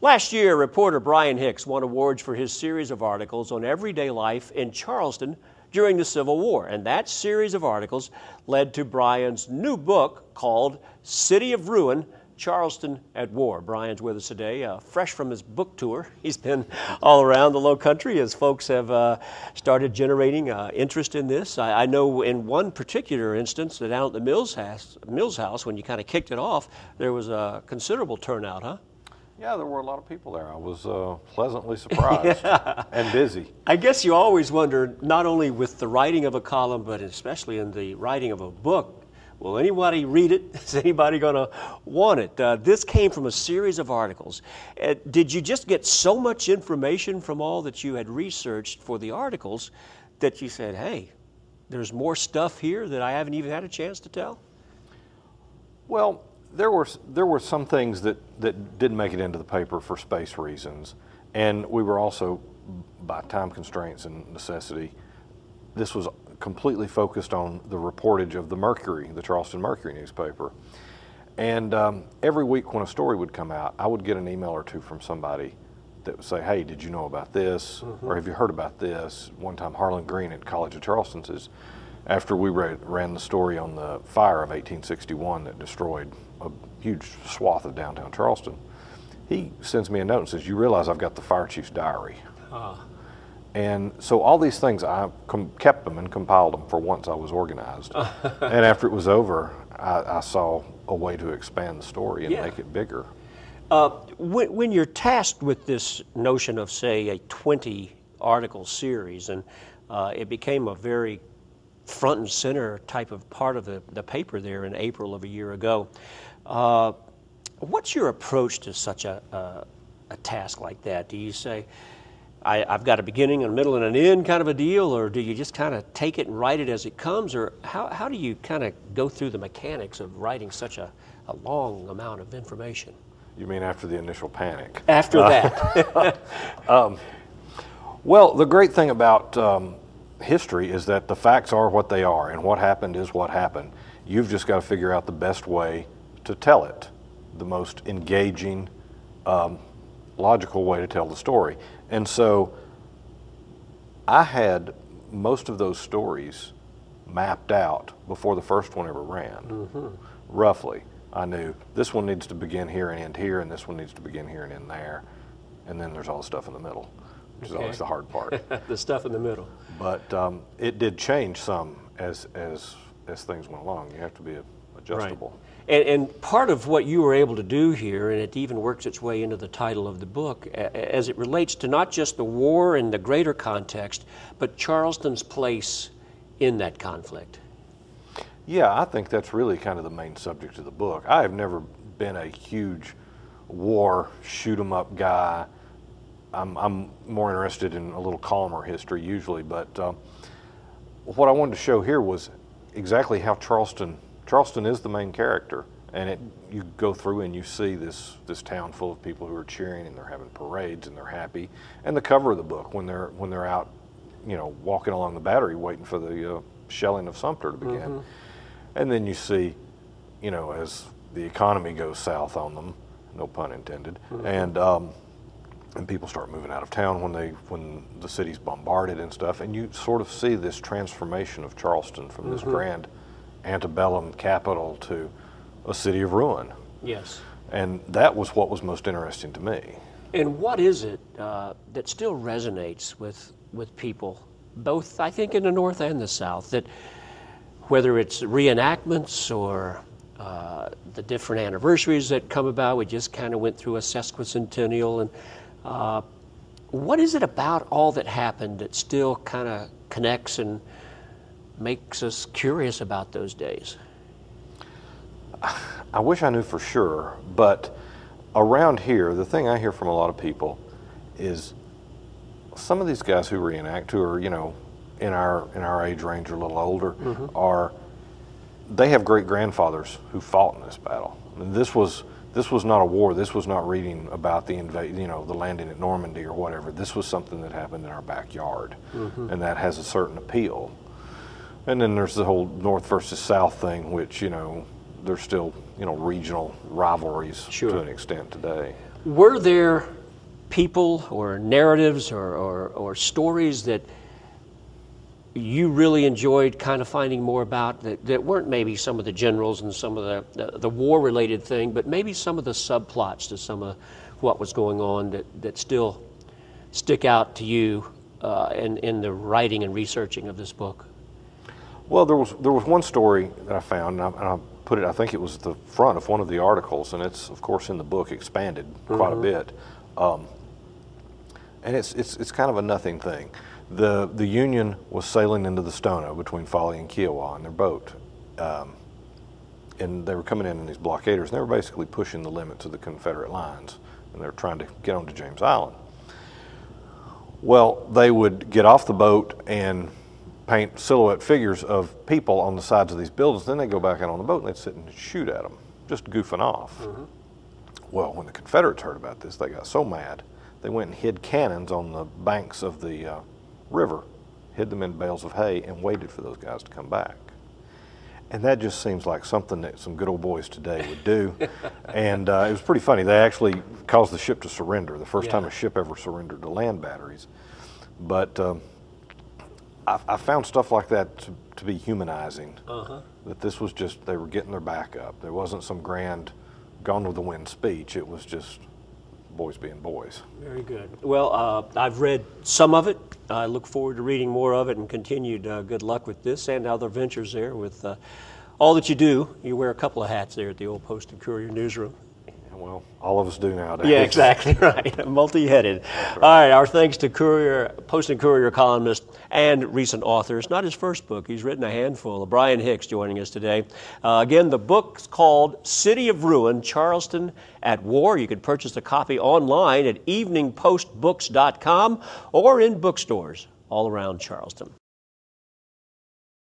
Last year, reporter Brian Hicks won awards for his series of articles on everyday life in Charleston during the Civil War. And that series of articles led to Brian's new book called City of Ruin, Charleston at War. Brian's with us today, fresh from his book tour. He's been all around the low country as folks have started generating interest in this. I know in one particular instance that out at the Mills House, when you kind of kicked it off, there was a considerable turnout, huh? Yeah, there were a lot of people there. I was pleasantly surprised and busy. I guess you always wonder, not only with the writing of a column, but especially in the writing of a book, will anybody read it? Is anybody going to want it? This came from a series of articles. Did you just get so much information from all that you had researched for the articles that you said, hey, there's more stuff here that I haven't even had a chance to tell? Well, there were some things that didn't make it into the paper for space reasons, and we were also, by time constraints and necessity, this was completely focused on the reportage of the Mercury, the Charleston Mercury newspaper. And every week when a story would come out, I would get an email or two from somebody that would say, hey, did you know about this? Or have you heard about this? One time Harlan Green at College of Charleston says, after we ran the story on the fire of 1861 that destroyed a huge swath of downtown Charleston, he sends me a note and says, you realize I've got the fire chief's diary. And so all these things, I kept them and compiled them for once I was organized. And after it was over, I saw a way to expand the story and make it bigger. When you're tasked with this notion of, say, a 20-article series, and it became a very front and center type of part of the paper there in April of a year ago, what's your approach to such a task like that? Do you say, I've got a beginning, a middle, and an end kind of a deal, or do you just kind of take it and write it as it comes, or how do you kind of go through the mechanics of writing such a long amount of information? You mean after the initial panic? After that. Well, the great thing about history is that the facts are what they are, and what happened is what happened. You've just got to figure out the best way to tell it, the most engaging, logical way to tell the story. And so I had most of those stories mapped out before the first one ever ran. Roughly, I knew this one needs to begin here and end here, and this one needs to begin here and end there, and then there's all the stuff in the middle, which is always the hard part. The stuff in the middle. But it did change some as things went along. You have to be adjustable. Right. And part of what you were able to do here, and it even works its way into the title of the book, as it relates to not just the war and the greater context, but Charleston's place in that conflict. Yeah, I think that's really kind of the main subject of the book. I have never been a huge war shoot-'em-up guy. I'm more interested in a little calmer history usually, but what I wanted to show here was exactly how Charleston is the main character, and you go through and you see this town full of people who are cheering, and they're having parades and they're happy. And the cover of the book, when they're out, walking along the battery waiting for the shelling of Sumter to begin. And then you see, as the economy goes south on them, no pun intended, and people start moving out of town when the city's bombarded and stuff, and you sort of see this transformation of Charleston from this grand antebellum capital to a city of ruin. Yes. And that was what was most interesting to me. And what is it that still resonates with people, both I think in the North and the South, that whether it's reenactments or the different anniversaries that come about, we just kind of went through a sesquicentennial, and what is it about all that happened that still kind of connects and makes us curious about those days? I wish I knew for sure, but around here, the thing I hear from a lot of people is some of these guys who reenact, who are, in our age range or a little older, they have great grandfathers who fought in this battle. I mean, this was not a war. This was not reading about the the landing at Normandy or whatever. This was something that happened in our backyard, and that has a certain appeal. And then there's the whole North versus South thing, which there's still regional rivalries to an extent today. Were there people or narratives or stories that you really enjoyed kind of finding more about that weren't maybe some of the generals and some of the war-related thing, but maybe some of the subplots to some of what was going on that still stick out to you in the writing and researching of this book? Well, there was one story that I found, and I put it, I think it was the front of one of the articles, and it's, of course, in the book expanded quite a bit. And it's kind of a nothing thing. The Union was sailing into the Stono between Folly and Kiowa in their boat. And they were coming in these blockaders, and they were basically pushing the limits of the Confederate lines, and they were trying to get onto James Island. Well, they would get off the boat and paint silhouette figures of people on the sides of these buildings. Then they'd go back out on the boat and they'd sit and shoot at them, just goofing off. Well, when the Confederates heard about this, they got so mad, they went and hid cannons on the banks of the river, hid them in bales of hay, and waited for those guys to come back. And that just seems like something that some good old boys today would do. And it was pretty funny. They actually caused the ship to surrender, the first time a ship ever surrendered to land batteries. But I found stuff like that to be humanizing, that this was just, they were getting their back up. There wasn't some grand Gone with the Wind speech. It was just boys being boys. Very good. Well, I've read some of it. I look forward to reading more of it, and continued good luck with this and other ventures there with all that you do. You wear a couple of hats there at the old Post and Courier newsroom. Well, all of us do nowadays. Yeah, exactly right. Multi-headed. Right. All right, our thanks to Post and Courier columnist and recent author. It's not his first book. He's written a handful. Brian Hicks joining us today. Again, the book's called City of Ruin, Charleston at War. You can purchase a copy online at eveningpostbooks.com or in bookstores all around Charleston.